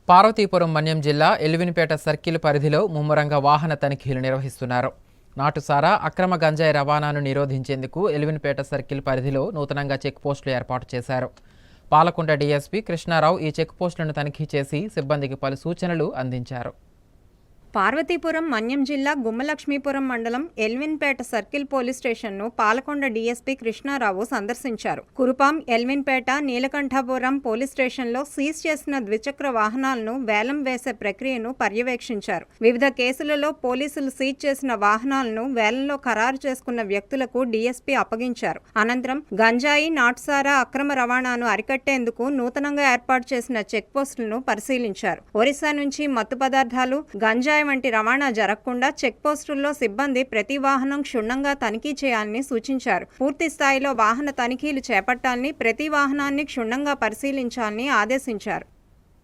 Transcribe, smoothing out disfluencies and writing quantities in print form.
పార్వతీపురం మన్యం జిల్లా ఎల్విన్పేట సర్కిల్ పరిధిలో ముమ్మరంగా వాహన తనిఖీలు నిర్వహిస్తున్నారు. నాటుసారా అక్రమ గంజాయి రవాణాను నిరోధించేందుకు ఎల్విన్పేట సర్కిల్ పరిధిలో నూతనంగా చెక్ పోస్టులు ఏర్పాటు చేశారు. పాలకొండ డీఎస్పీ కృష్ణారావు ఈ చెక్ పోస్టులను తనిఖీ చేసి సిబ్బందికి పలు సూచనలు అందించారు. పార్వతీపురం మన్యం జిల్లా గుమ్మలక్ష్మీపురం మండలం ఎల్విన్పేట సర్కిల్ పోలీస్ స్టేషన్ను పాలకొండ డీఎస్పీ కృష్ణారావు సందర్శించారు. కురుపాం, ఎల్విన్పేట, నీలకంఠాపురం పోలీస్ స్టేషన్లో సీజ్ చేసిన ద్విచక్ర వాహనాలను వేలం వేసే ప్రక్రియను పర్యవేక్షించారు. వివిధ కేసులలో పోలీసులు సీజ్ చేసిన వాహనాలను వేలంలో ఖరారు చేసుకున్న వ్యక్తులకు డీఎస్పీ అప్పగించారు. అనంతరం గంజాయి, నాటుసారా అక్రమ రవాణాను అరికట్టేందుకు నూతనంగా ఏర్పాటు చేసిన చెక్ పోస్టులను పరిశీలించారు. ఒరిస్సా నుంచి మత్తు పదార్థాలు, గంజాయి వంటి రవాణా జరగకుండా చెక్ పోస్టుల్లో సిబ్బంది ప్రతి వాహనం క్షుణ్ణంగా తనిఖీ చేయాలని సూచించారు. పూర్తి స్థాయిలో వాహన తనిఖీలు చేపట్టాలని, ప్రతి వాహనాన్ని క్షుణ్ణంగా పరిశీలించాలని ఆదేశించారు.